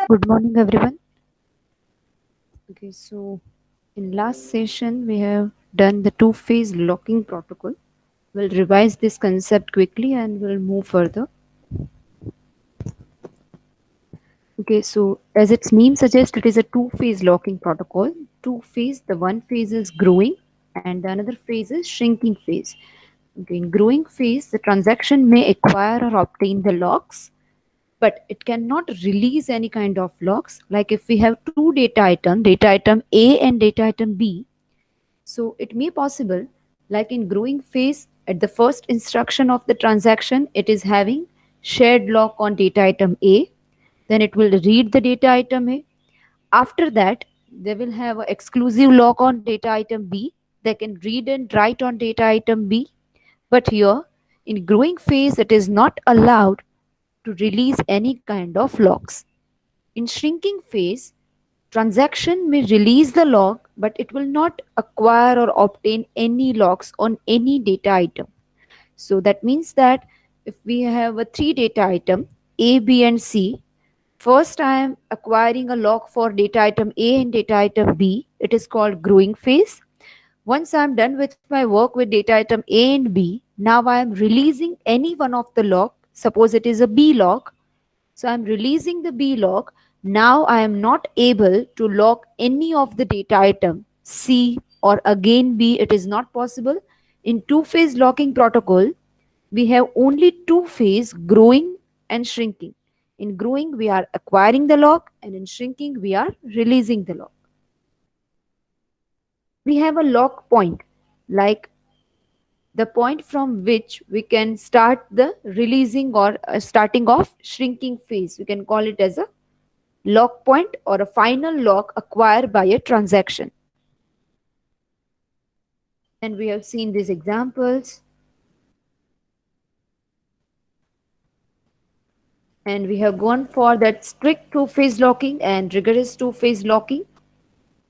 Good morning, everyone. Okay, so in last session, we have done the two-phase locking protocol. We'll revise this concept quickly and we'll move further. Okay, so as its name suggests, it is a two-phase locking protocol. Two-phase, the one phase is growing and the another phase is shrinking phase. Okay, in growing phase, the transaction may acquire or obtain the locks, but it cannot release any kind of locks. Like if we have two data item A and data item B, so it may possible, like in growing phase, at the first instruction of the transaction, it is having shared lock on data item A. Then it will read the data item A. After that, they will have an exclusive lock on data item B. They can read and write on data item B. But here, in growing phase, it is not allowed to release any kind of locks. In shrinking phase, transaction may release the lock, but it will not acquire or obtain any locks on any data item. So that means that if we have a three data item A, B, and C, first I am acquiring a lock for data item A and data item B. It is called growing phase. Once I am done with my work with data item A and B, now I am releasing any one of the lock. Suppose it is a B lock, so I'm releasing the B lock. Now I am not able to lock any of the data item C or again B. It is not possible. In two-phase locking protocol, we have only two phase, growing and shrinking. In growing, we are acquiring the lock, and in shrinking, we are releasing the lock. We have a lock point, like the point from which we can start the releasing or starting of shrinking phase. We can call it as a lock point or a final lock acquired by a transaction. And we have seen these examples. And we have gone for that strict two-phase locking and rigorous two-phase locking.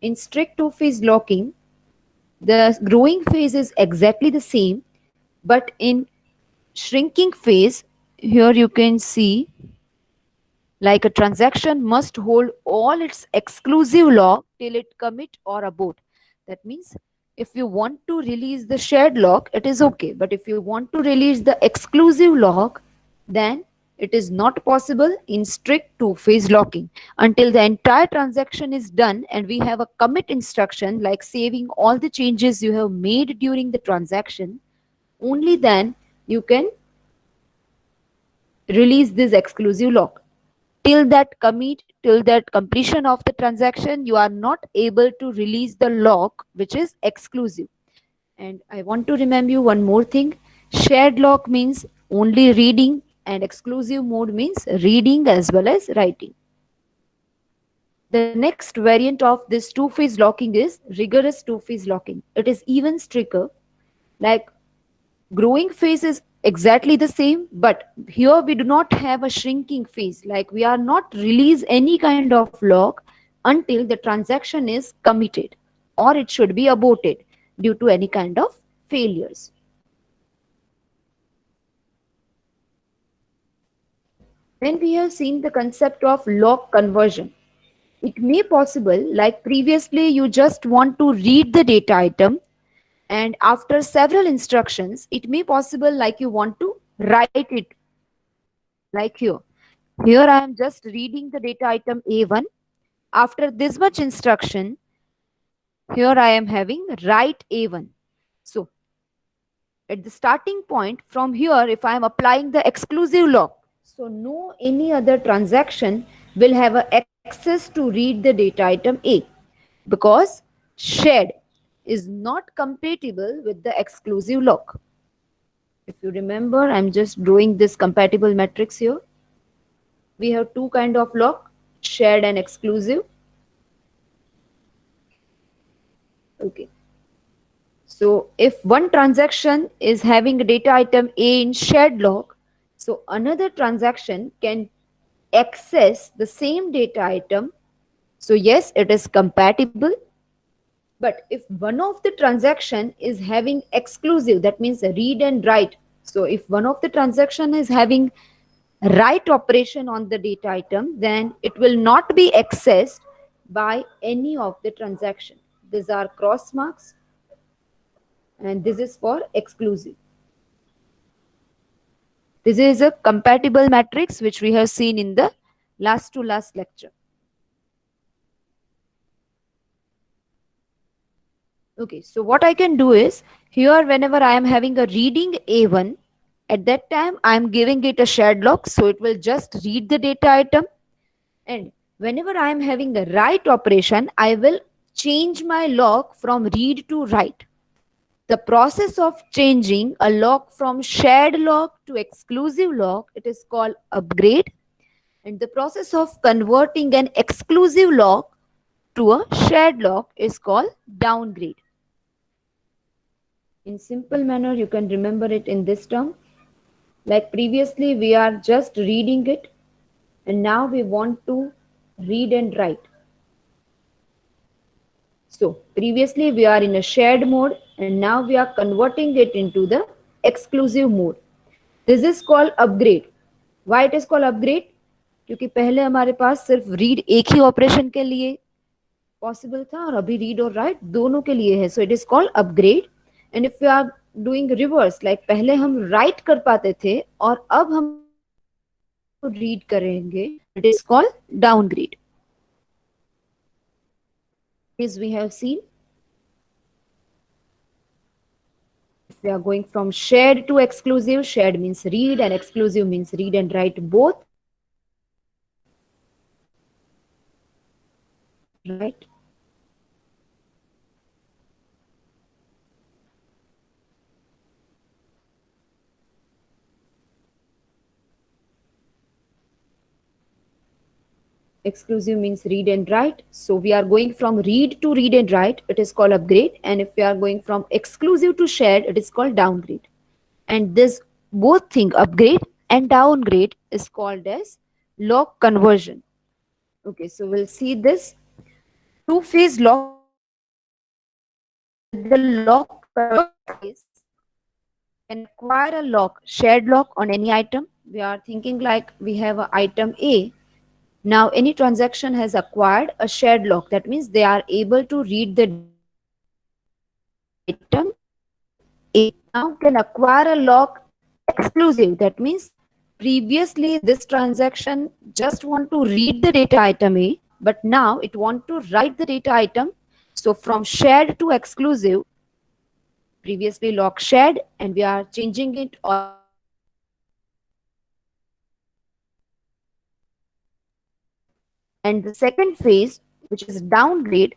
In strict two-phase locking, the growing phase is exactly the same, but in shrinking phase, here you can see like a transaction must hold all its exclusive lock till it commit or abort. That means if you want to release the shared lock, it is okay. But if you want to release the exclusive lock, then it is not possible in strict two-phase locking until the entire transaction is done and we have a commit instruction like saving all the changes you have made during the transaction. Only then you can release this exclusive lock. Till that commit, till that completion of the transaction, you are not able to release the lock which is exclusive. And I want to remind you one more thing. Shared lock means only reading and exclusive mode means reading as well as writing. The next variant of this two-phase locking is rigorous two-phase locking. It is even stricter. Like growing phase is exactly the same, but here we do not have a shrinking phase. Like we are not release any kind of lock until the transaction is committed or it should be aborted due to any kind of failures. Then we have seen the concept of lock conversion. It may possible like previously you just want to read the data item, and after several instructions it may possible like you want to write it, like here I am just reading the data item A1. After this much instruction, here I am having write A1. So at the starting point from here, if I am applying the exclusive lock, so no any other transaction will have a access to read the data item A, because shared is not compatible with the exclusive lock. If you remember, I'm just drawing this compatible matrix here. We have two kind of lock, shared and exclusive. Okay. So if one transaction is having a data item A in shared lock, so another transaction can access the same data item. So yes, it is compatible. But if one of the transaction is having exclusive, that means read and write. So if one of the transaction is having write operation on the data item, then it will not be accessed by any of the transaction. These are cross marks, and this is for exclusive. This is a compatible matrix which we have seen in the last to last lecture. Okay, so what I can do is, here whenever I am having a reading A1, at that time I am giving it a shared lock, so it will just read the data item. And whenever I am having a write operation, I will change my lock from read to write. The process of changing a lock from shared lock to exclusive lock, it is called upgrade. And the process of converting an exclusive lock to a shared lock is called downgrade. In simple manner, you can remember it in this term. Like previously, we are just reading it, and now we want to read and write. So previously we are in a shared mode, and now we are converting it into the exclusive mode. This is called upgrade. Why it is called upgrade? क्योंकि पहले हमारे पास सिर्फ read एक ही operation के लिए possible था, और अभी रीड और राइट दोनों के लिए है. So it is called upgrade. And if you are doing reverse, like पहले हम राइट कर पाते थे और अब हम रीड करेंगे, it is called downgrade. Is we have seen, if we are going from shared to exclusive, shared means read and exclusive means read and write both. Right? Exclusive means read and write. So we are going from read to read and write, it is called upgrade. And if we are going from exclusive to shared, it is called downgrade. And this both thing, upgrade and downgrade, is called as lock conversion. Okay, so we'll see this. Two-phase lock the lock phase can acquire a lock, shared lock on any item. We are thinking like we have an item A. Now any transaction has acquired a shared lock. That means they are able to read the item A. Now can acquire a lock exclusive. That means previously this transaction just want to read the data item A, but now it want to write the data item. So from shared to exclusive, previously lock shared, and we are changing it, or and the second phase, which is downgrade,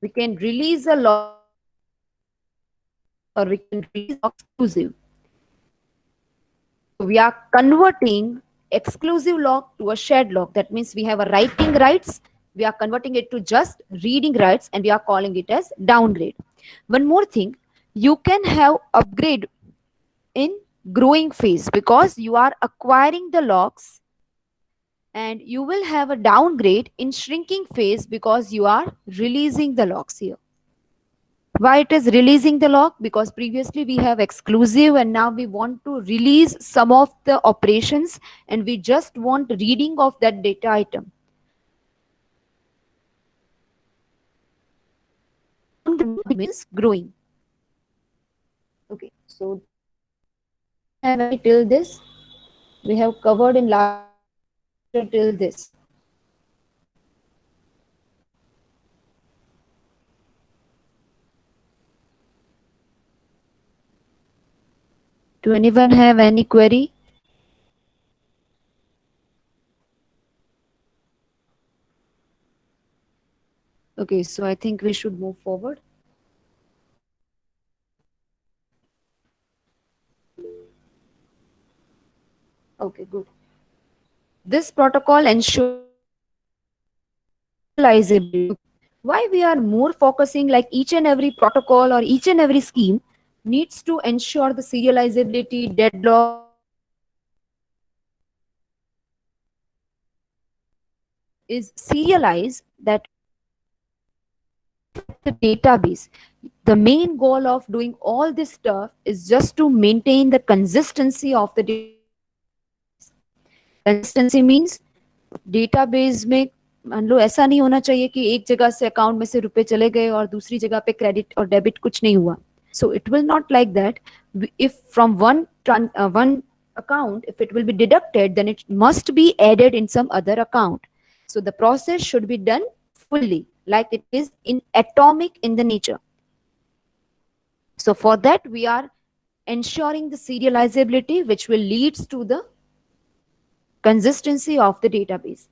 we can release a lock or we can release exclusive. So we are converting exclusive lock to a shared lock. That means we have a writing rights, we are converting it to just reading rights, and we are calling it as downgrade. One more thing, you can have upgrade in growing phase because you are acquiring the locks, and you will have a downgrade in shrinking phase because you are releasing the locks here. Why it is releasing the lock? Because previously we have exclusive, and now we want to release some of the operations, and we just want reading of that data item. Means growing. Okay, so have any till this? We have covered in last till this. Do anyone have any query? Okay, so I think we should move forward. Okay, good. This protocol ensures serializability. Why we are more focusing, like each and every protocol or each and every scheme needs to ensure the serializability, deadlock is serialized, that the database. The main goal of doing all this stuff is just to maintain the consistency of the data. Consistency means database में मान लो ऐसा नहीं होना चाहिए कि एक जगह से अकाउंट में से रुपए चले गए और दूसरी जगह पे क्रेडिट और डेबिट कुछ नहीं हुआ. So it will not like that. If from one account, if it will be deducted, then it must be added in some other account. So the process should be done fully, like it is in atomic in the nature. So for that, we are ensuring the serializability, which will leads to the consistency of the database,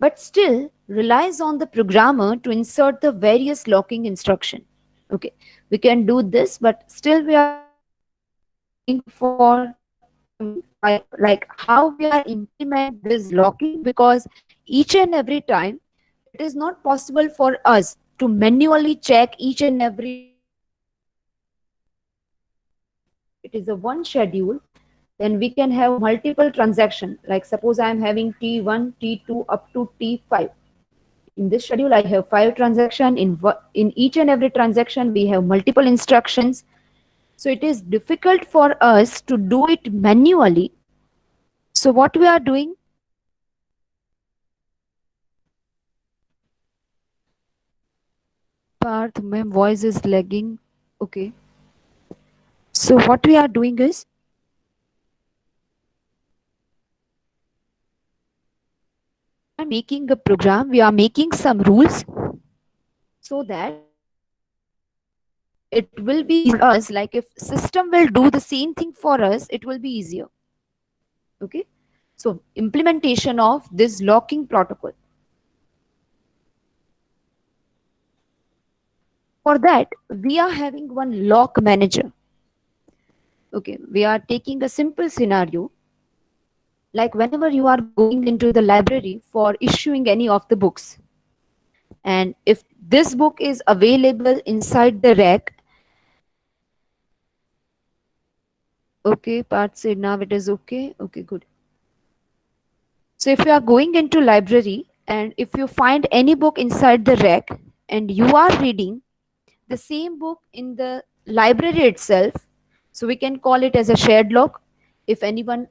but still relies on the programmer to insert the various locking instruction. Okay, we can do this, but still we are going for some like how we are implement this locking, because each and every time it is not possible for us to manually check each and every transaction. If it is a one schedule, then we can have multiple transaction. Like suppose I am having T1, T2 up to T5. In this schedule, I have 5 transactions. In each and every transaction, we have multiple instructions. So it is difficult for us to do it manually. So what we are doing? Parth, my voice is lagging. Okay. So what we are doing is we are making a program. We are making some rules so that it will be for us. Like if system will do the same thing for us, it will be easier. Okay. So implementation of this locking protocol. For that, we are having one lock manager. Okay, we are taking a simple scenario, like whenever you are going into the library for issuing any of the books, and if this book is available inside the rack. Okay, part said now it is okay. Okay, good. So if you are going into library and if you find any book inside the rack and you are reading the same book in the library itself, so we can call it as a shared lock. If anyone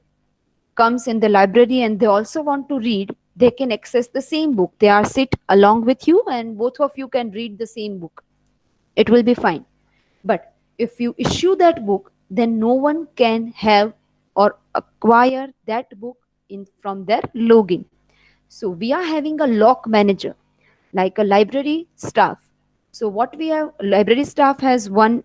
comes in the library and they also want to read, they can access the same book. They are sit along with you and both of you can read the same book. It will be fine. But if you issue that book, then no one can have or acquire that book in from their login. So we are having a lock manager like a library staff. So what we have, library staff has one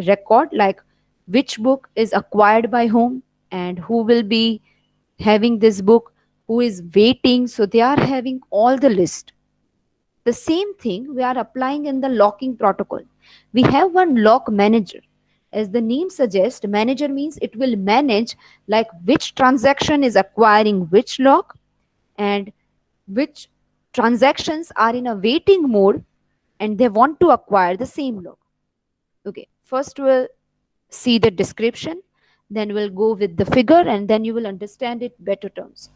record like which book is acquired by whom and who will be having this book, who is waiting. So they are having all the list. The same thing we are applying in the locking protocol. We have one lock manager. As the name suggests, manager means it will manage like which transaction is acquiring which lock and which transactions are in a waiting mode and they want to acquire the same lock. Okay, first we'll see the description, then we'll go with the figure and then you will understand it better terms.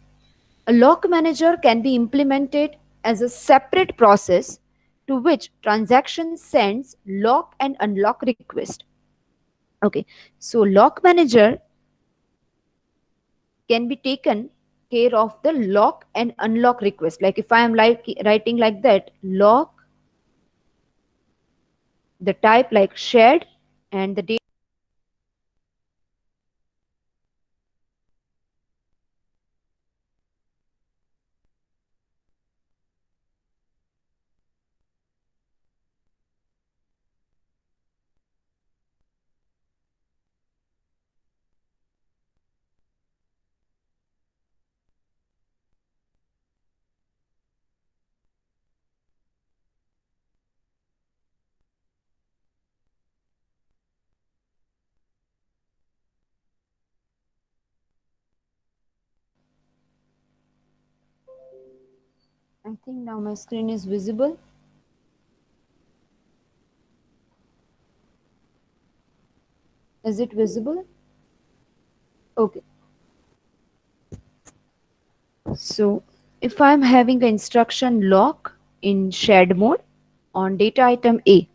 A lock manager can be implemented as a separate process to which transaction sends lock and unlock request. Okay, so lock manager can be taken care of the lock and unlock request. Like if I am like writing like that, lock, the type like shared, and the date. I think now my screen is visible. Is it visible? Okay. So if I'm having an instruction lock in shared mode on data item A,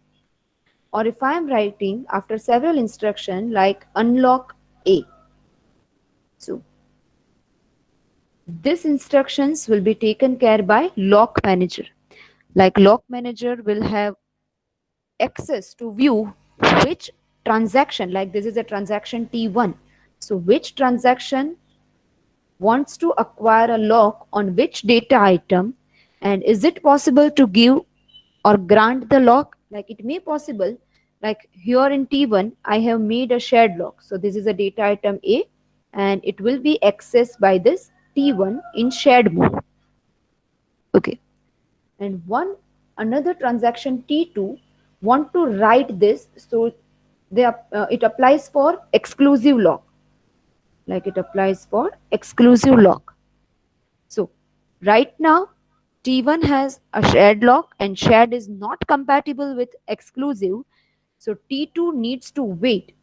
or if I'm writing after several instruction like unlock A. So This instructions will be taken care by lock manager. Like lock manager will have access to view which transaction, like this is a transaction T1. So which transaction wants to acquire a lock on which data item, and is it possible to give or grant the lock? Like it may possible, like here in T1 I have made a shared lock, so this is a data item A and it will be accessed by this T1 in shared mode. Okay, and one another transaction T2 want to write this, so it applies for exclusive lock, like it applies for exclusive lock. So right now T1 has a shared lock and shared is not compatible with exclusive. So T2 needs to wait.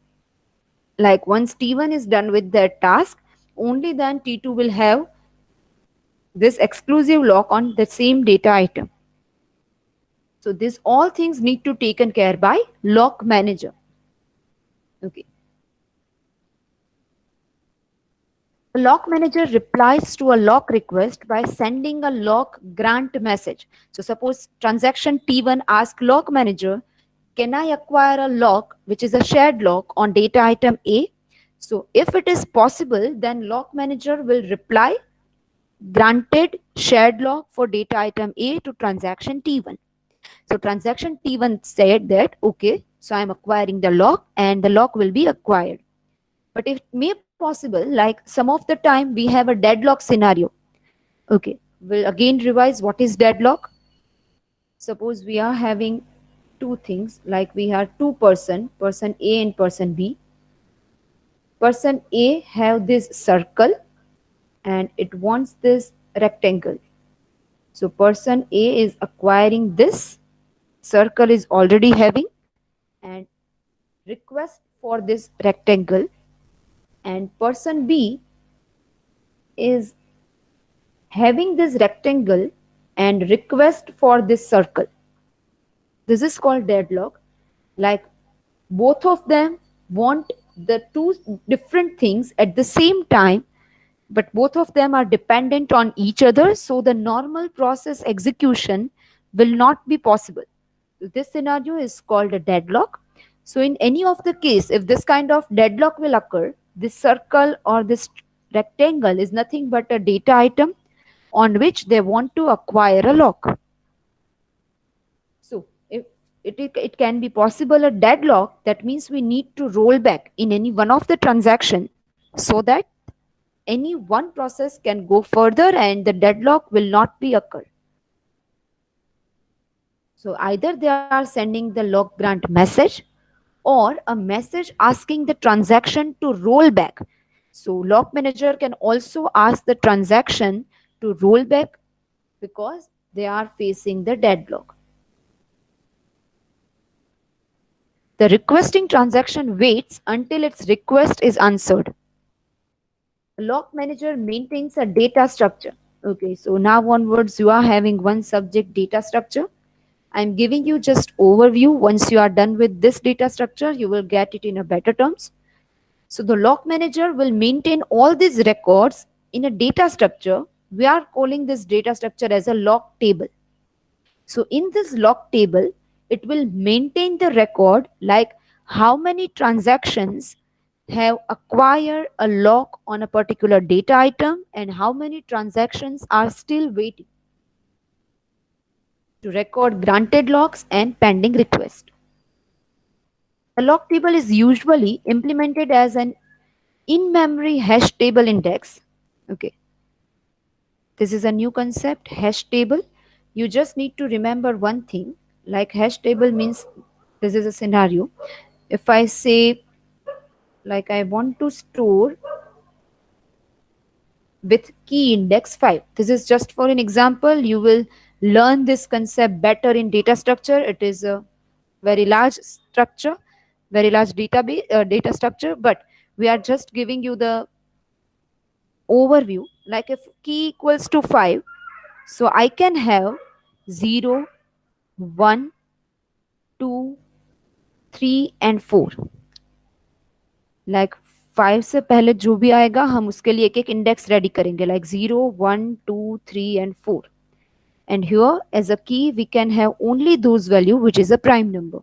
Like once T1 is done with their task, only then T2 will have this exclusive lock on the same data item. So this all things need to taken care by lock manager. Okay. A lock manager replies to a lock request by sending a lock grant message. So suppose transaction T1 asks lock manager, can I acquire a lock which is a shared lock on data item A? So if it is possible, then lock manager will reply granted shared lock for data item A to transaction T1. So transaction T1 said that okay, so I am acquiring the lock and the lock will be acquired. But it may possible, like some of the time we have a deadlock scenario. Okay, we'll again revise what is deadlock. Suppose we are having two things, like we have person A and person B. Person A have this circle and it wants this rectangle. So person A is acquiring this, circle is already having, and request for this rectangle, and person B is having this rectangle and request for this circle. This is called deadlock. Like both of them want the two different things at the same time, but both of them are dependent on each other, so the normal process execution will not be possible. This scenario is called a deadlock. So in any of the case, if this kind of deadlock will occur, this circle or this rectangle is nothing but a data item on which they want to acquire a lock. So if it can be possible a deadlock, that means we need to roll back in any one of the transaction so that any one process can go further and the deadlock will not be occur. So either they are sending the lock grant message or a message asking the transaction to roll back. So lock manager can also ask the transaction to roll back because they are facing the deadlock. The requesting transaction waits until its request is answered. Lock manager maintains a data structure. Okay, so now onwards you are having one subject data structure. I'm giving you just overview. Once you are done with this data structure, you will get it in a better terms. So the lock manager will maintain all these records in a data structure. We are calling this data structure as a lock table. So in this lock table, it will maintain the record like how many transactions have acquired a lock on a particular data item and how many transactions are still waiting, to record granted locks and pending request. The lock table is usually implemented as an in-memory hash table index. Okay, this is a new concept, hash table. You just need to remember one thing, like hash table means this is a scenario. If I say like I want to store with key index 5, this is just for an example. You will learn this concept better in data structure. It is a very large structure, very large database data structure, but we are just giving you the overview. Like if key equals to 5, so I can have 0, 1, 2, 3 and 4. Like 5 से पहले जो भी आएगा हम उसके लिए एक एक इंडेक्स रेडी करेंगे, like 0, 1, 2, 3 and 4. And here as a key we can have only those value which is a prime number.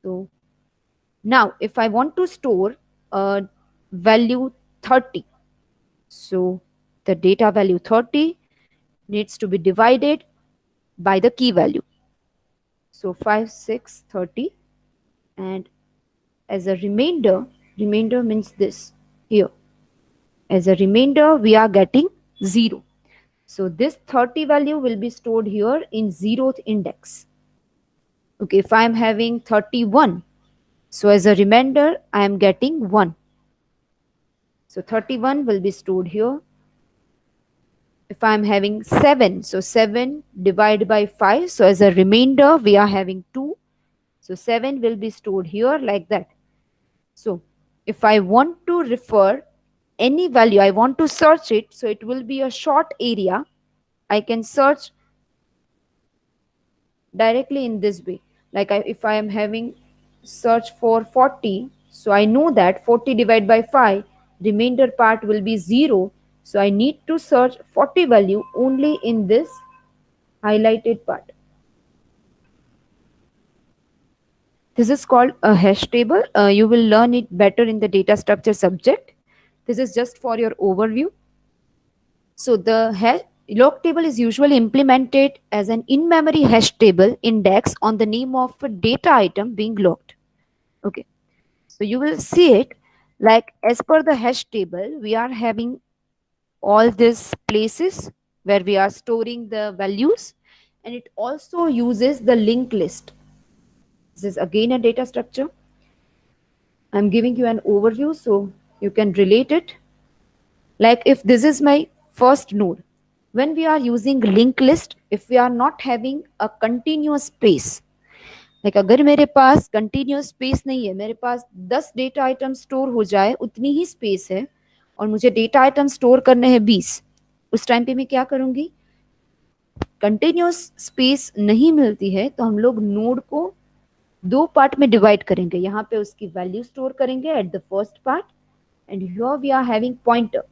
So now if I want to store a value 30, so the data value 30 needs to be divided by the key value. So 5, 6, 30, and as a remainder means this here. As a remainder we are getting 0. So this 30 value will be stored here in 0th index. Okay, if I am having 31, so as a remainder I am getting 1. So 31 will be stored here. If I am having 7, so 7 divided by 5, so as a remainder we are having 2. So 7 will be stored here like that. So if I want to refer any value, I want to search it, so it will be a short area. I can search directly in this way. Like if I am having search for 40, so I know that 40 divided by 5, remainder part will be 0. So I need to search 40 value only in this highlighted part. This is called a hash table. You will learn it better in the data structure subject. This is just for your overview. So the log table is usually implemented as an in-memory hash table index on the name of a data item being logged. Okay, so you will see it like as per the hash table, we are having all these places where we are storing the values, and it also uses the linked list. This is again a data structure. I'm giving you an overview so you can relate it. Like if this is my first node, when we are using linked list, if we are not having a continuous space, like अगर मेरे पास continuous space नहीं है, मेरे पास 10 data item store हो जाए उतनी ही space है और मुझे डेटा आइटम स्टोर करने हैं 20, उस टाइम पे मैं क्या करूंगी? कंटिन्यूस स्पेस नहीं मिलती है तो हम लोग नोड को दो पार्ट में डिवाइड करेंगे. यहाँ पे उसकी वैल्यू स्टोर करेंगे at the first part, and here we are having pointer.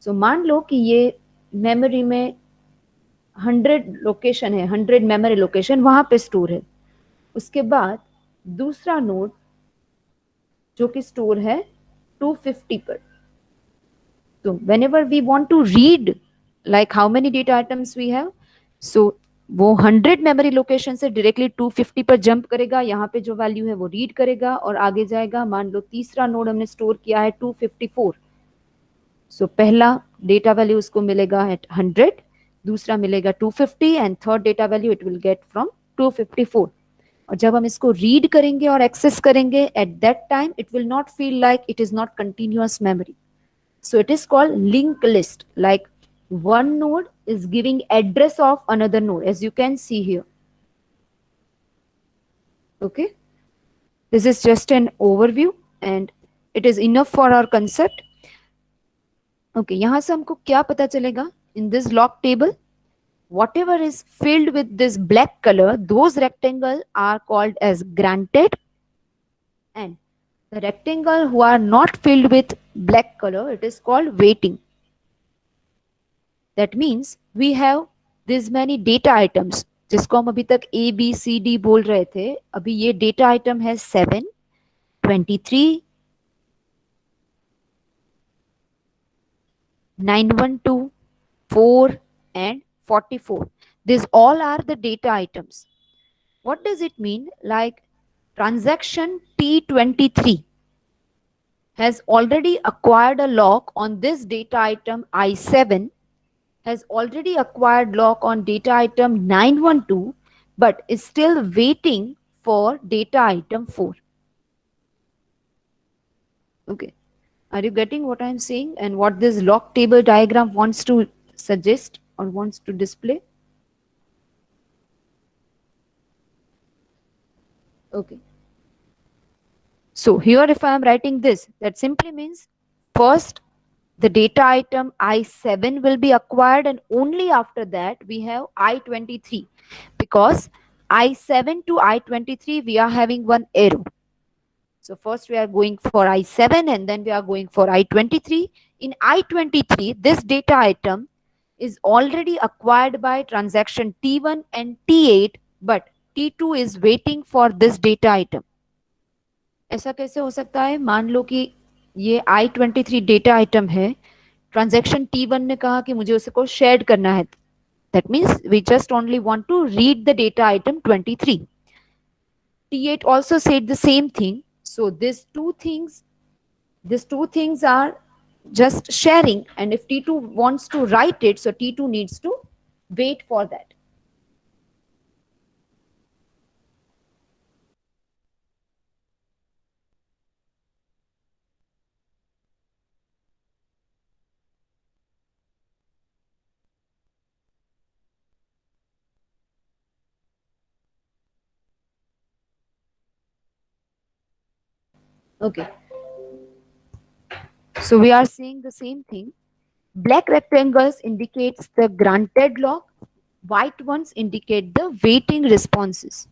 So मान लो कि ये मेमोरी में 100 लोकेशन है, 100 मेमोरी लोकेशन वहां पे स्टोर है. उसके बाद दूसरा नोड जो कि स्टोर है 250 पर. तो whenever we want to read like how many data items we have, so वो 100 मेमोरी लोकेशन से डायरेक्टली 250 पर जंप करेगा, यहाँ पे जो वैल्यू है वो रीड करेगा और आगे जाएगा. मान लो तीसरा नोड हमने स्टोर किया है 254, सो पहला डेटा वैल्यू उसको मिलेगा एट 100, दूसरा मिलेगा 250 and third data value it will get from 254. और जब हम इसको रीड करेंगे और एक्सेस करेंगे at that time it will not feel like it is not continuous memory. So it is called linked list. Like one node is giving address of another node, as you can see here. Okay. This is just an overview and it is enough for our concept. Okay. यहाँ से हमको क्या पता चलेगा? In this log table, whatever is filled with this black color, those rectangles are called as granted, and the rectangle who are not filled with black color, it is called waiting. That means we have this many data items जिसको हम अभी तक A, B, C, D बोल रहे थे. अभी ये data item है 7, 23, 912, 4 and 44. These all are the data items. What does it mean? Like transaction T23 has already acquired a lock on this data item I7, has already acquired lock on data item 912, but is still waiting for data item 4. Okay. Are you getting what I am saying and what this lock table diagram wants to suggest or wants to display? Okay. So here if I am writing this, that simply means first the data item I7 will be acquired and only after that we have I23, because I7 to I23 we are having one arrow. So So first we are going for I7 and then we are going for I23. In I23, this data item is already acquired by transaction T1 and T8, but T2 is waiting for this data item. ऐसा कैसे हो सकता है? मान लो कि ये I23 data item है, ट्रांजैक्शन T1 ने कहा कि मुझे उसको शेयर करना है. That means we just only want to read the data item 23. T8 also said the same thing. So these two things are just sharing, and if T2 wants to write it, so T2 needs to wait for that. Okay, so we are seeing the same thing. Black rectangles indicates the granted lock, white ones indicate the waiting responses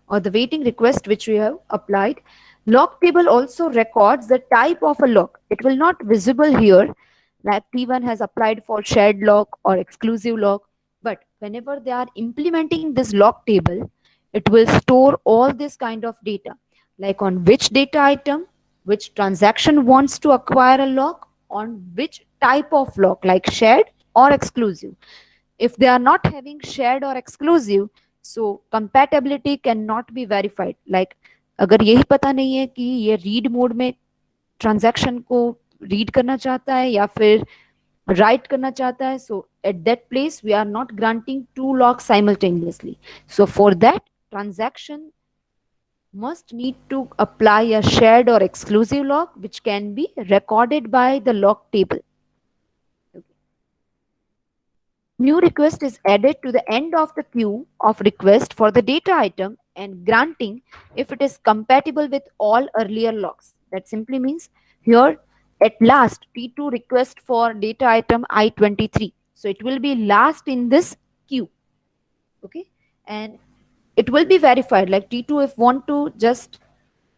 or the waiting request which we have applied. Lock table also records the type of a lock. It will not visible here, like T1 has applied for shared lock or exclusive lock, but whenever they are implementing this lock table, it will store all this kind of data, like on which data item, which transaction wants to acquire a lock, on which type of lock, like shared or exclusive. If they are not having shared or exclusive, so compatibility cannot be verified. Like अगर यही पता नहीं है कि ये read mode में transaction को read करना चाहता है या फिर राइट करना चाहता है, so at that place we are not granting two locks simultaneously. So for that, transaction must need to apply a shared or exclusive lock which can be recorded by the lock table. New request is added to the end of the queue of request for the data item and granting if it is compatible with all earlier locks. That simply means here at last T2 request for data item I23. So it will be last in this queue. Okay. And it will be verified, like T2 if want to just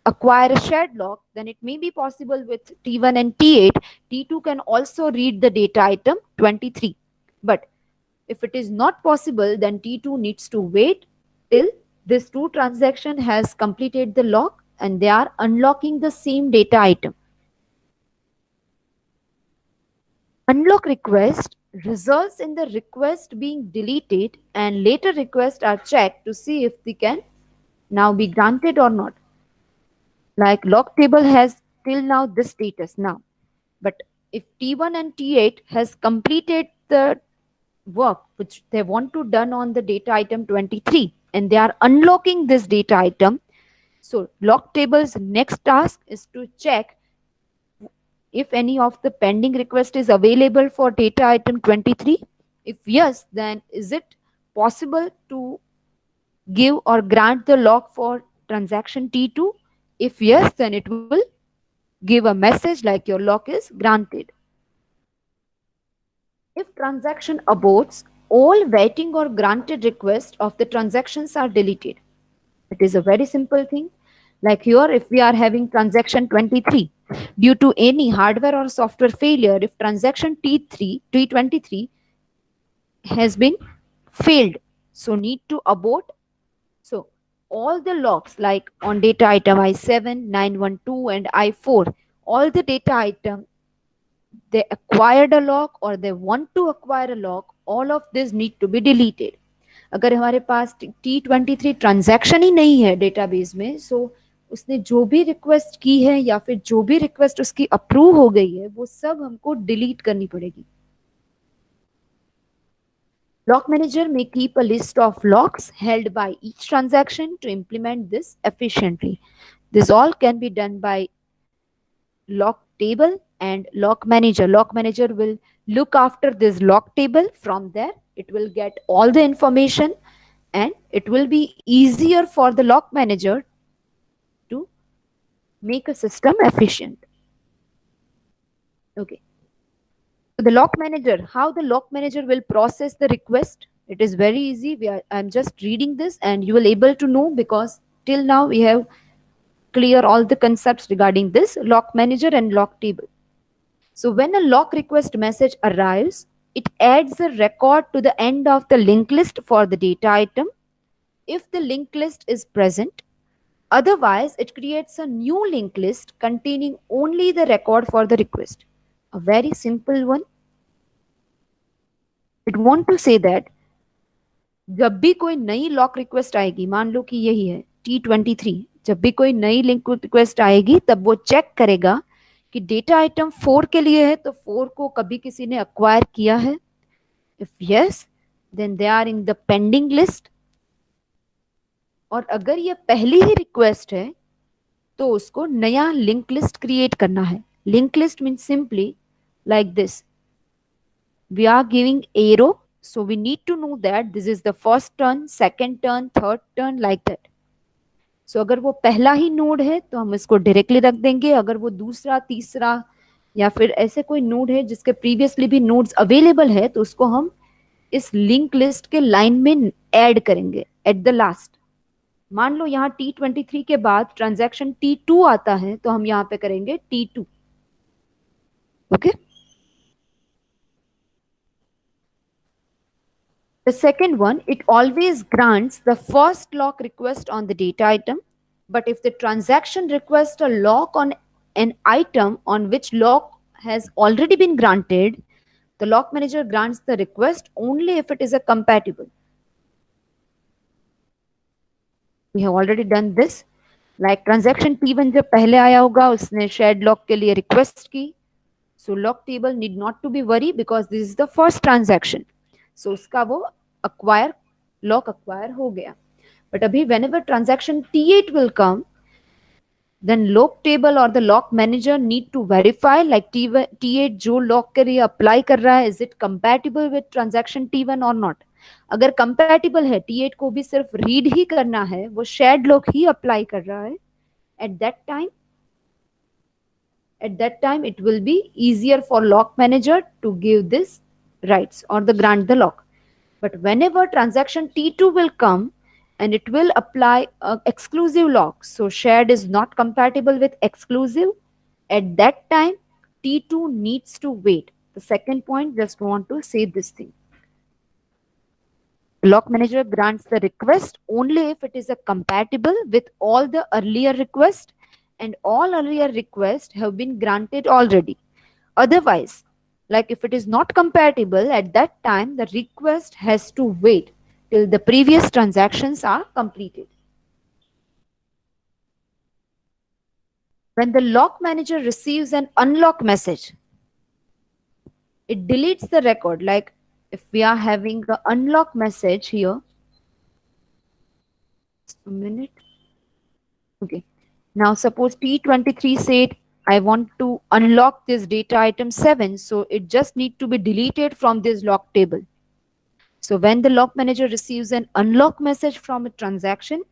acquire a shared lock, then it may be possible with T1 and T8. T2 can also read the data item 23. But if it is not possible, then T2 needs to wait till this two transaction has completed the lock and they are unlocking the same data item. Unlock request results in the request being deleted and later requests are checked to see if they can now be granted or not. Like lock table has till now this status now. But if T1 and T8 has completed the work which they want to done on the data item 23 and they are unlocking this data item, so lock table's next task is to check if any of the pending request is available for data item 23. If yes, then is it possible to give or grant the lock for transaction T2? If yes, then it will give a message like your lock is granted. If transaction aborts, all waiting or granted requests of the transactions are deleted. It is a very simple thing. Like here, if we are having transaction 23, due to any hardware or software failure, if transaction T23 has been failed, so need to abort. So all the locks like on data item I7, 912 and I4, all the data item they acquired a lock or they want to acquire a lock, all of this need to be deleted. अगर हमारे पास T23 transaction ही नहीं है database में, सो उसने जो भी request की है या फिर जो भी रिक्वेस्ट उसकी अप्रूव हो गई है वो सब हमको डिलीट करनी पड़ेगी. Lock manager may keep a list of locks held by each transaction to implement this efficiently. This all can be done by lock table and lock manager. Lock manager will look after this lock table. From there, it will get all the information and it will be easier for the lock manager to make a system efficient. Okay. So the lock manager, how the lock manager will process the request? It is very easy. I'm just reading this and you will able to know because till now we have clear all the concepts regarding this lock manager and lock table. So when a lock request message arrives, it adds a record to the end of the linked list for the data item if the linked list is present. Otherwise, it creates a new linked list containing only the record for the request. A very simple one. It want to say that जब भी कोई नई lock request आएगी, मान लो कि यही है T23, जब भी कोई नई लिंक रिक्वेस्ट आएगी तब वो चेक करेगा कि डेटा आइटम 4 के लिए है तो 4 को कभी किसी ने अक्वायर किया है. If yes, then they are in the pending list. और अगर ये पहली ही रिक्वेस्ट है तो उसको नया लिंक लिस्ट क्रिएट करना है. Link list means simply like this. We are giving arrow, so we need to know that this is the first turn, second turn, third turn, like that. So अगर वो पहला ही node है तो हम इसको directly रख देंगे. अगर वो दूसरा, तीसरा या फिर ऐसे कोई नोड है जिसके प्रीवियसली भी नोड्स अवेलेबल है तो उसको हम इस लिंक लिस्ट के लाइन में ऐड करेंगे एट द लास्ट. मान लो यहाँ T23 के बाद ट्रांजैक्शन T2 आता है तो हम यहाँ पे करेंगे T2. Okay. The second one, it always grants the first lock request on the data item, but if the transaction requests a lock on an item on which lock has already been granted, the lock manager grants the request only if it is a compatible. We have already done this. Like transaction T1 जब पहले आया होगा उसने shared lock के लिए request की. So lock table need not to be worry because this is the first transaction. So उसका वो lock acquire हो गया. But अभी whenever transaction T8 will come, then lock table or the lock manager need to verify like T8 जो lock के लिए apply कर रहा है, is it compatible with transaction T1 or not. अगर compatible है, T8 को भी सिर्फ read ही करना है, वो shared lock ही apply कर रहा है, at that time it will be easier for lock manager to give this rights or the grant the lock. But whenever transaction T2 will come and it will apply a exclusive lock, so shared is not compatible with exclusive, at that time T2 needs to wait. The second point, just want to say this thing. Lock manager grants the request only if it is a compatible with all the earlier requests and all earlier requests have been granted already. Otherwise, like if it is not compatible, at that time the request has to wait till the previous transactions are completed. When the lock manager receives an unlock message, it deletes the record. Like if we are having the unlock message here, a minute. Okay. Now suppose T23 said, I want to unlock this data item 7. So it just need to be deleted from this lock table. So when the lock manager receives an unlock message from a transaction,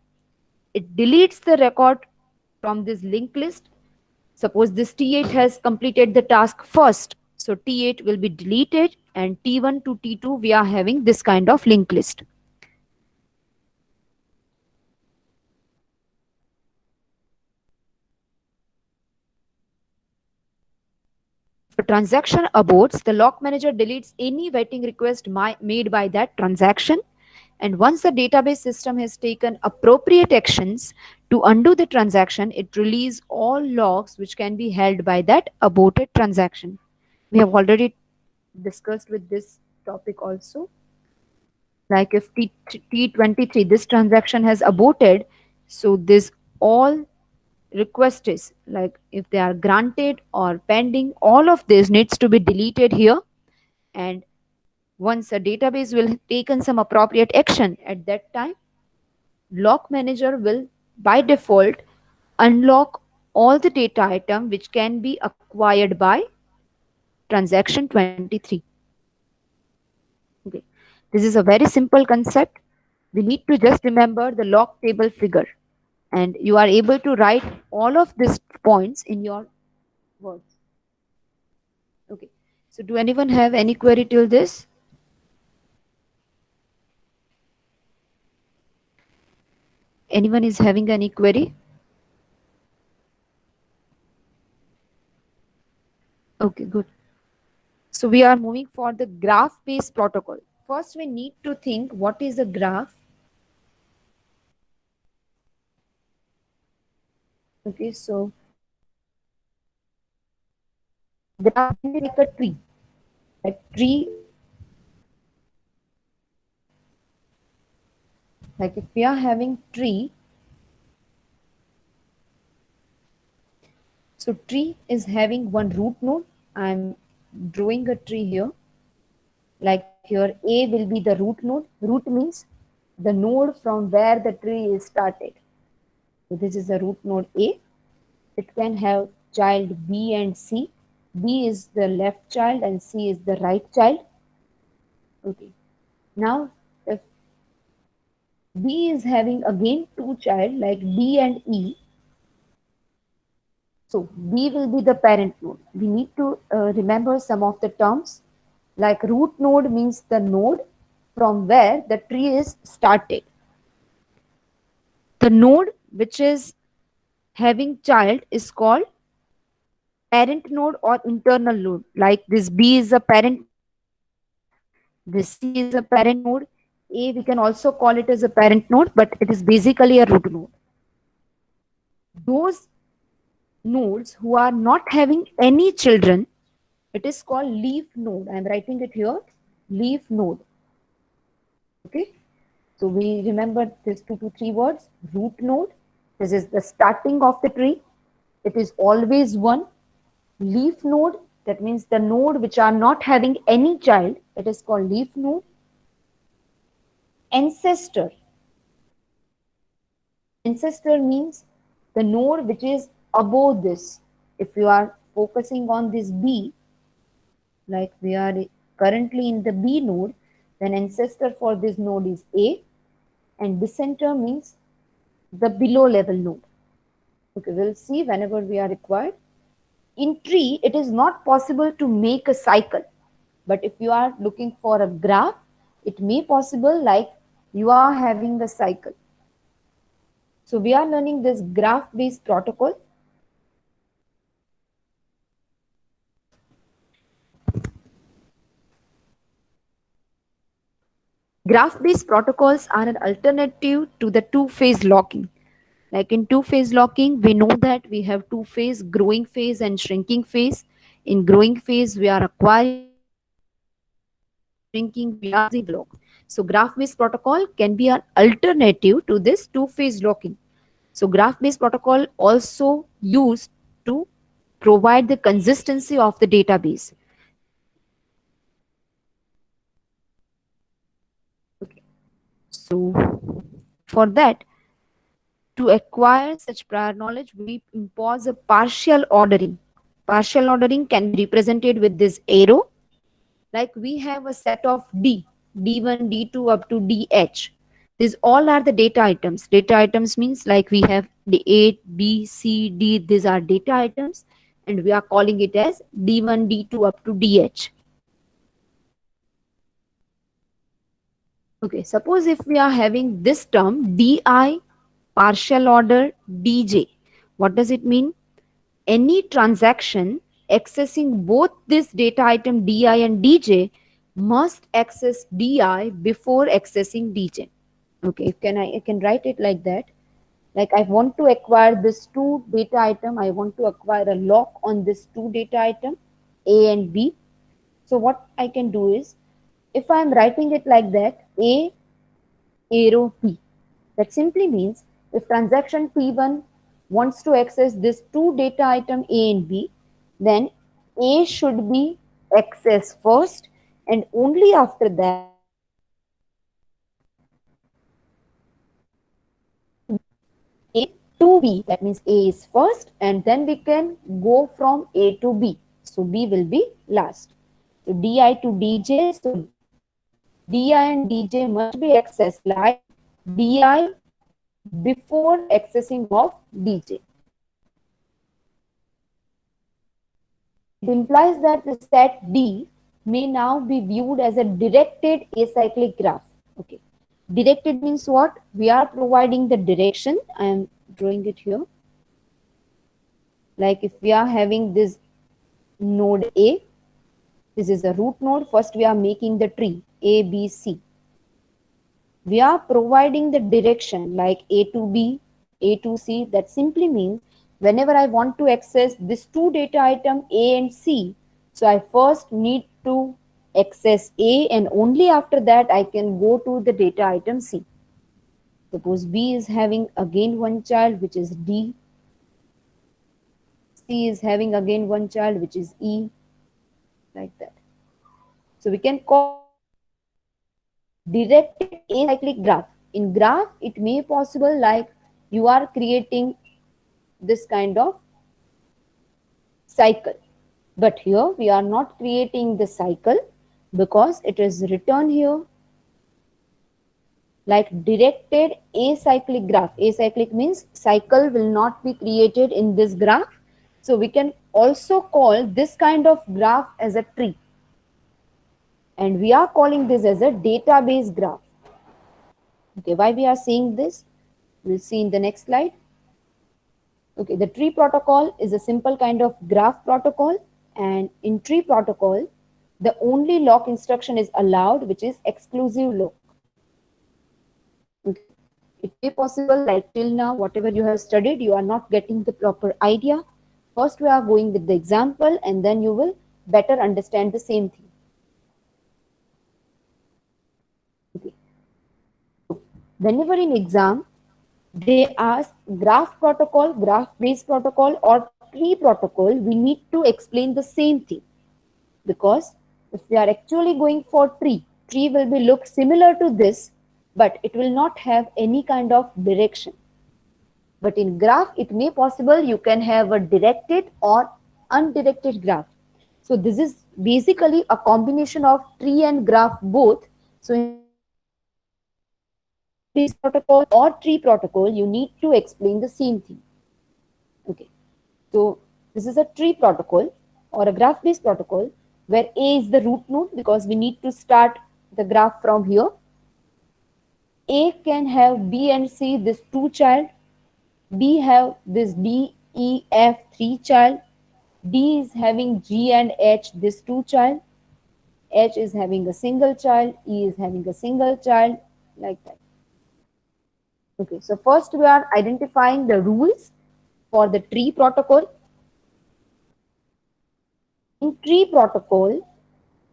it deletes the record from this linked list. Suppose this T8 has completed the task first. So T8 will be deleted and T1 to T2 we are having this kind of linked list. If a transaction aborts, the lock manager deletes any waiting request made by that transaction. And once the database system has taken appropriate actions to undo the transaction, it releases all logs which can be held by that aborted transaction. We have already discussed with this topic also. Like if T23, this transaction has aborted, so this all request is like if they are granted or pending, all of this needs to be deleted here. And once a database will taken some appropriate action, at that time lock manager will by default unlock all the data item which can be acquired by transaction 23. Okay, this is a very simple concept. We need to just remember the lock table figure and you are able to write all of these points in your words. Okay, so do anyone have any query till this? Anyone is having any query? Okay, good. So we are moving for the graph-based protocol. First, we need to think what is a graph. Okay, so graph can be like a tree. Like tree, like if we are having tree, so tree is having one root node. I'm drawing a tree here. Like here, A will be the root node. Root means the node from where the tree is started. So this is the root node A. It can have child B and C. B is the left child and C is the right child. Okay. Now, if B is having again two child like D and E, so B will be the parent node. We need to remember some of the terms like root node means the node from where the tree is started. The node which is having child is called parent node or internal node. Like this B is a parent node, this C is a parent node, A we can also call it as a parent node, but it is basically a root node. Those nodes who are not having any children, it is called leaf node. I am writing it here, leaf node. Okay. So we remember this two to three words. Root node, this is the starting of the tree. It is always one. Leaf node, that means the node which are not having any child, it is called leaf node. Ancestor, ancestor means the node which is above this. If you are focusing on this B, like we are currently in the B node, then ancestor for this node is A, and dissenter means the below level node. Okay, we'll see whenever we are required. In tree, it is not possible to make a cycle, but if you are looking for a graph, it may possible like you are having the cycle. So we are learning this graph based protocol. Graph based protocols are an alternative to the two phase locking. Like in two phase locking, we know that we have two phase, growing phase and shrinking phase. In growing phase, we are acquiring data. In shrinking, we are losing block. So graph based protocol can be an alternative to this two phase locking. So graph based protocol also used to provide the consistency of the database. Okay. So for that, to acquire such prior knowledge, we impose a partial ordering. Partial ordering can be represented with this arrow. Like we have a set of D, D1, D2 up to DH. These all are the data items. Data items means like we have the A, B, C, D. These are data items and we are calling it as D1, D2 up to DH. Okay, suppose if we are having this term DI partial order DJ. What does it mean? Any transaction accessing both this data item DI and DJ must access DI before accessing DJ. Okay, I can write it like that. Like I want to acquire this two data item, I want to acquire a lock on this two data item A and B. So what I can do is, if I am writing it like that, A arrow P, that simply means if transaction P1 wants to access this two data item A and B, then A should be accessed first and only after that A to B. That means A is first and then we can go from A to B. So B will be last. So DI to DJ. So DI and DJ must be accessed like DI before accessing of DJ. It implies that the set D may now be viewed as a directed acyclic graph. Okay. Directed means what? We are providing the direction. I am drawing it here. Like if we are having this node A. This is a root node. First we are making the tree A, B, C. We are providing the direction like A to B, A to C. That simply means whenever I want to access this two data item A and C, so I first need to access A and only after that I can go to the data item C. Suppose B is having again one child which is D, C is having again one child which is E, like that. So we can call this directed acyclic graph. In graph, it may possible like you are creating this kind of cycle. But here we are not creating the cycle because it is written here like directed acyclic graph. Acyclic means cycle will not be created in this graph. So we can also call this kind of graph as a tree. And we are calling this as a database graph. Okay, why we are saying this? We'll see in the next slide. Okay, the tree protocol is a simple kind of graph protocol, and in tree protocol, the only lock instruction is allowed, which is exclusive lock. Okay, it may possible like till now, whatever you have studied, you are not getting the proper idea. First, we are going with the example, and then you will better understand the same thing. Okay, whenever in exam they ask graph protocol, graph based protocol, or tree protocol, we need to explain the same thing. Because if we are actually going for tree will be look similar to this, but it will not have any kind of direction. But in graph, it may possible you can have a directed or undirected graph. So this is basically a combination of tree and graph both. So in graph based protocol or tree protocol, you need to explain the same thing. Okay. So this is a tree protocol or a graph based protocol where A is the root node because we need to start the graph from here. A can have B and C, this two child. B have this D, E, F, three child. D is having G and H, this two child. H is having a single child. E is having a single child, like that. Okay, so first we are identifying the rules for the tree protocol. In tree protocol,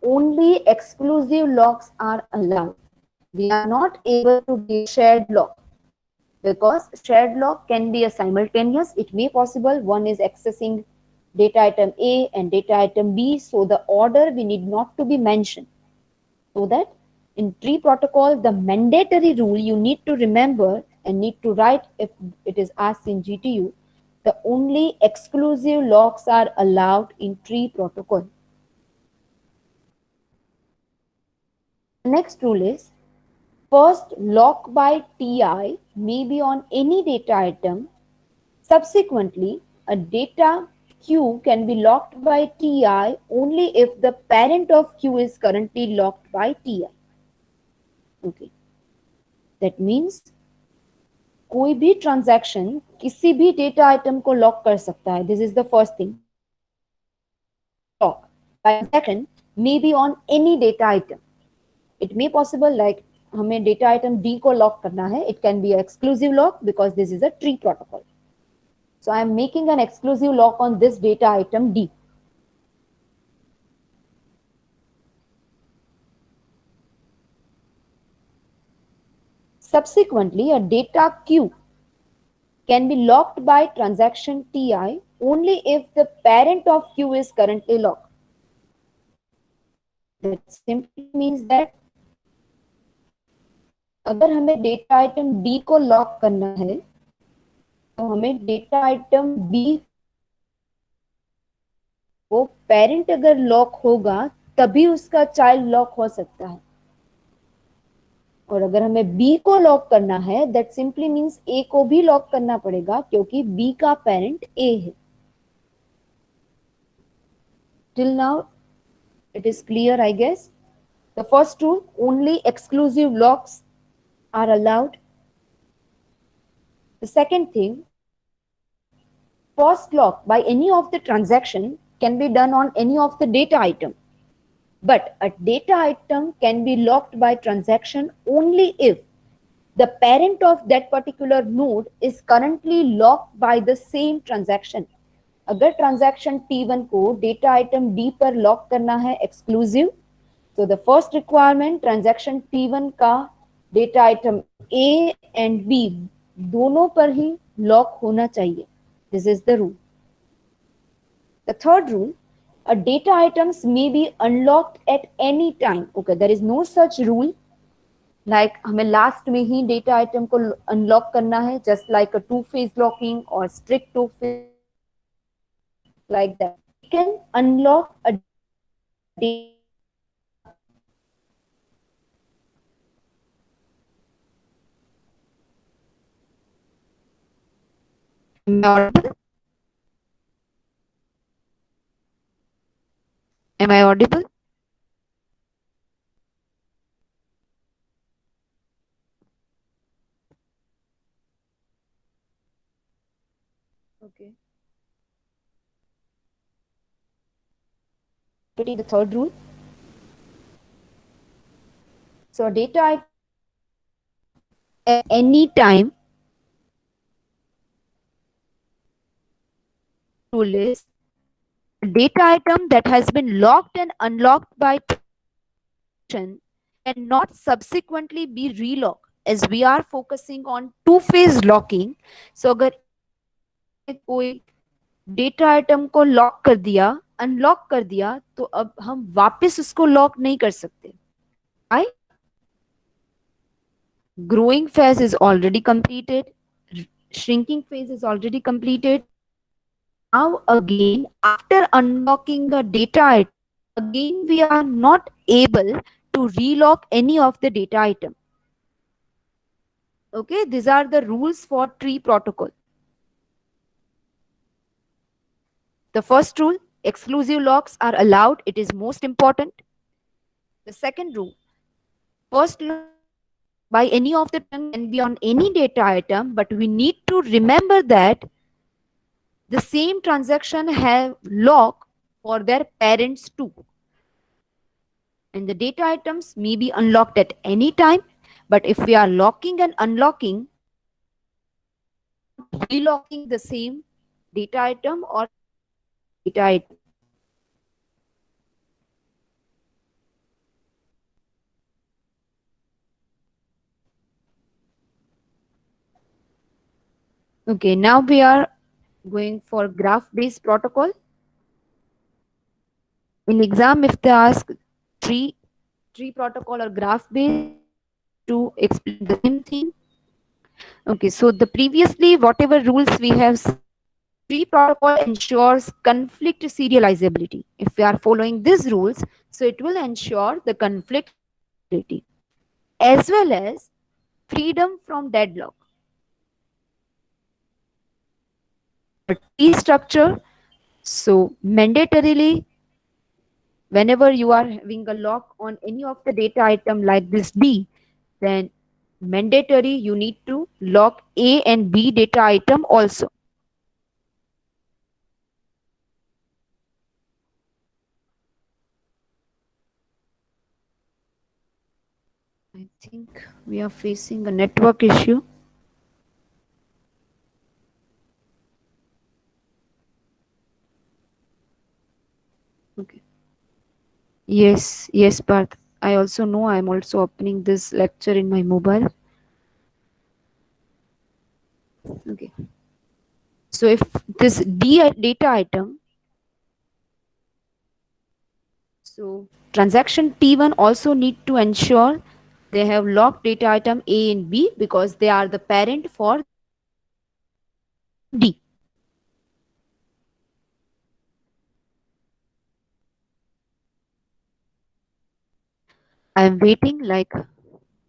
only exclusive locks are allowed. We are not able to give shared lock because shared lock can be a simultaneous. It may possible one is accessing data item A and data item B. So the order we need not to be mentioned. So that in tree protocol, the mandatory rule you need to remember and need to write if it is asked in GTU, the only exclusive locks are allowed in tree protocol. The next rule is first lock by TI may be on any data item. Subsequently, a data queue can be locked by TI only if the parent of queue is currently locked by TI. Okay. That means कोई भी transaction किसी भी data item को lock कर सकता है. This is the first thing. Lock by transaction may be on any data item. It may possible like हमें data item D को lock करना है. It can be an exclusive lock because this is a tree protocol. So I am making an exclusive lock on this data item D. Subsequently, a data queue can be locked by transaction Ti only if the parent of queue is currently locked. That simply means that अगर हमें data item D को lock करना है तो हमें data item B वो parent अगर lock होगा तभी उसका चाइल्ड लॉक हो सकता है और अगर हमें बी को लॉक करना है दैट सिंपली मींस ए को भी लॉक करना पड़ेगा क्योंकि बी का पेरेंट ए है till now it is clear, I guess. The first rule, only exclusive locks are allowed. The second thing, first lock by any of the transaction can be done on any of the data item. But a data item can be locked by transaction only if the parent of that particular node is currently locked by the same transaction. अगर transaction T1 को data item D पर lock करना है exclusive, so the first requirement transaction T1 का data item A and B दोनों पर ही lock होना चाहिए. This is the rule. The third rule, a data items may be unlocked at any time. Okay, there is no such rule like हमें last में ही data item को unlock करना है, just like a two phase locking और strict two phase like that. We can unlock a data am I audible? Am I audible? Okay. Pretty the third rule. So data item at any time rule is data item that has been locked and unlocked by cannot subsequently be relocked, as we are focusing on two phase locking. So अगर कोई data item को lock कर दिया, unlock कर दिया, तो अब हम वापस उसको लॉक नहीं कर सकते. आई growing phase is already completed, shrinking phase is already completed. Now again, after unlocking the data item, again we are not able to relock any of the data item. Okay, these are the rules for tree protocol. The first rule, exclusive locks are allowed. It is most important. The second rule, first lock by any of the can be on any data item, but we need to remember that the same transaction have lock for their parents too. And the data items may be unlocked at any time, but if we are locking and unlocking, relocking the same data item or data item. Okay, now we are going for graph-based protocol. In exam, if they ask tree protocol or graph-based, to explain the same thing. Okay, so the previously whatever rules we have, tree protocol ensures conflict serializability. If we are following these rules, so it will ensure the conflict serializability as well as freedom from deadlock. A tree structure, so mandatorily whenever you are having a lock on any of the data item like this D, then mandatory you need to lock A and B data item also. I think we are facing a network issue. Okay. Yes, Parth. I also know I'm also opening this lecture in my mobile. Okay. So if this D data item, so transaction T1 also need to ensure they have locked data item A and B because they are the parent for D. I'm waiting like,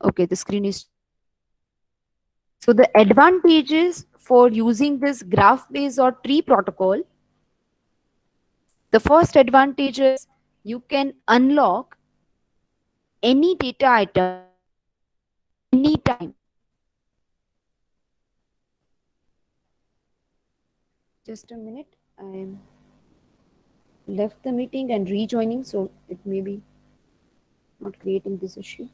okay, the screen is. So the advantages for using this graph-based or tree protocol, the first advantage is you can unlock any data item anytime. Just a minute. I'm left the meeting and rejoining, so it may be not creating this issue.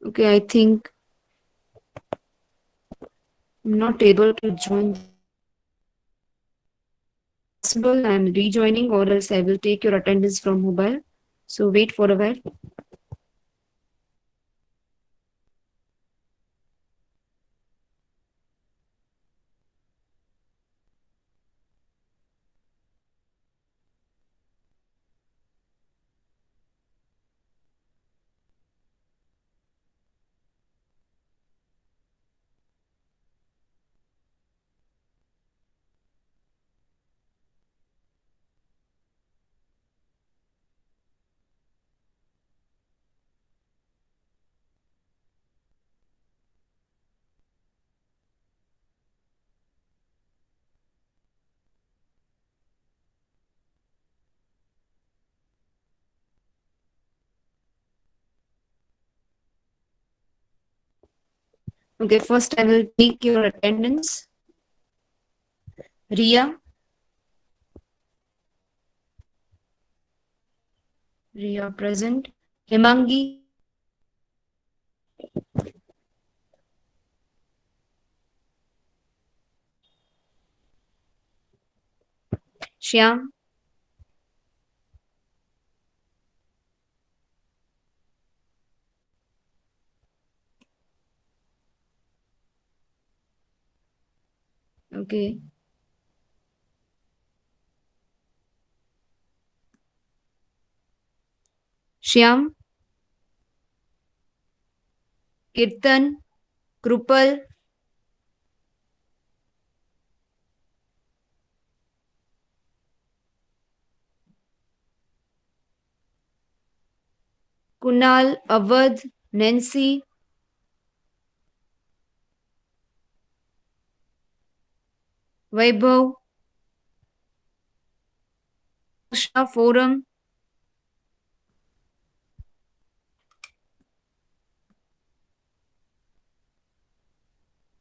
Okay, I think I'm not able to join the meeting. Is it possible I'm rejoining, or else I will take your attendance from mobile? So wait for a while. Okay, first I will take your attendance. Ria, Ria present. Himangi, Shyam, okay. Shyam, Kirtan, Krupal, Kunal, Awadh, Nancy, Vaibhav, Aksha, Forum,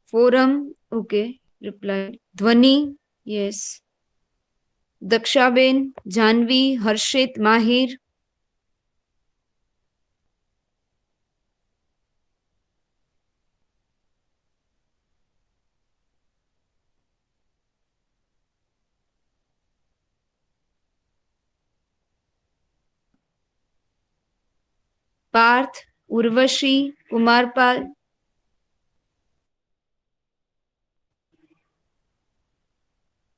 Forum, okay, replied. Dhwani, yes. Dakshaben, Janvi, Harshit, Mahir, Parth, Urvashi, Kumarpal,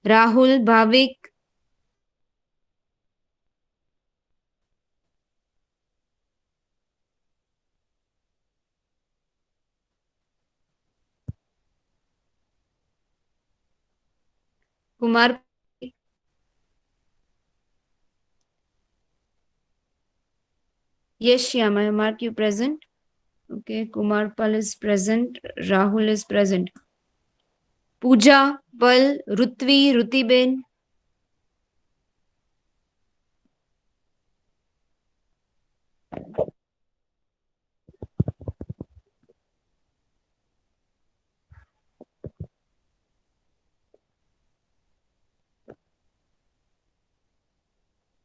Rahul, Bhavik, Kumar. Yes, Shyam, I mark you present. Okay, Kumarpal is present. Rahul is present. Pooja, Pal, Rutvi, Rutiben,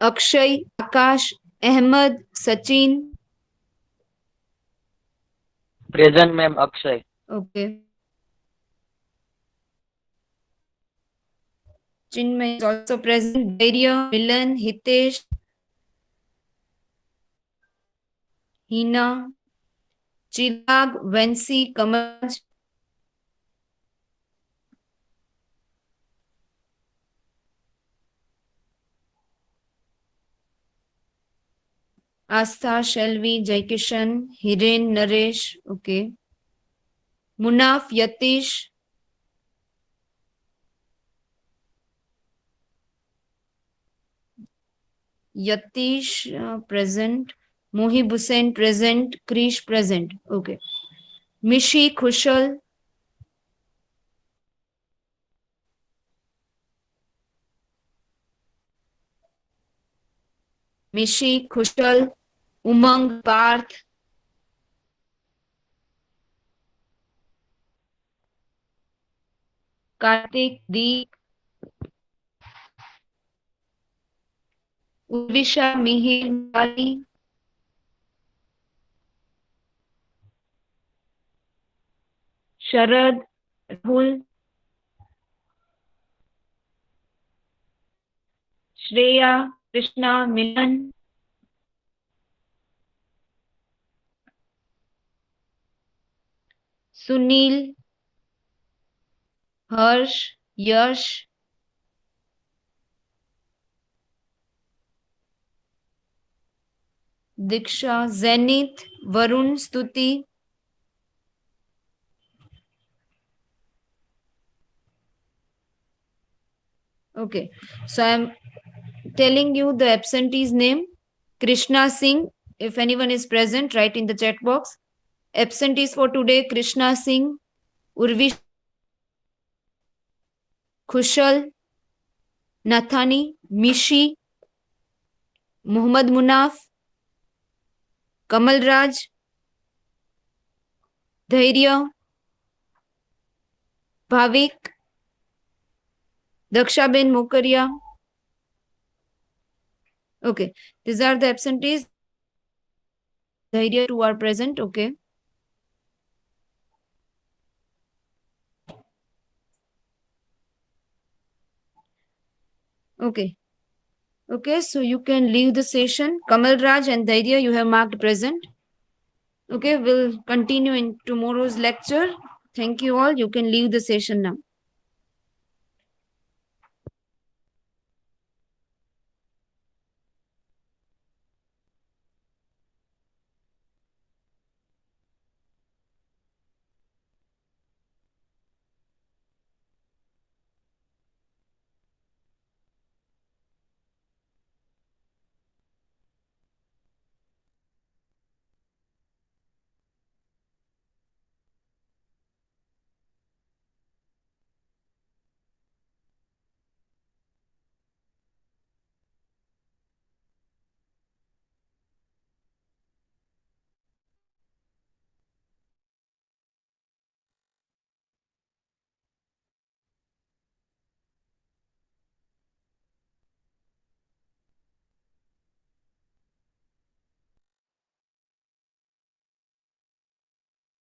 Akshay, Akash, Ahmed, Sachin. Present, ma'am. Akshay. Okay. Chinmay is also present. Dhairya, Milan, Hitesh, Hina, Chirag, Vansi, Kamalraj, Astha, Shelvi, Jaikishan, Hiren, Naresh, okay. Munaf, Yatish, present. Mohib Hussain present. Krish present. Okay. Mishi, Khushal, Mishi, Khushal, Umang, Parth, Kartik, Deep, Urvisha, Mihir, Mali, Sharad, Rahul, Shreya, Krishna, Milan, Sunil, Harsh, Yash, Diksha, Zenith, Varun, Stuti. Okay, so I'm telling you the absentee's name. Krishna Singh. If anyone is present, write in the chat box. Absentees for today: Krishna Singh, Urvish, Khushal, Nathani, Mishi, Muhammad Munaf, Kamal Raj, Dhairya, Bhavik, Dakshaben Mokaria. Okay, these are the absentees. Dhairya 2 are present. Okay. Okay. Okay, so you can leave the session. Kamal Raj and Dhairya, you have marked present. Okay, we'll continue in tomorrow's lecture. Thank you all. You can leave the session now.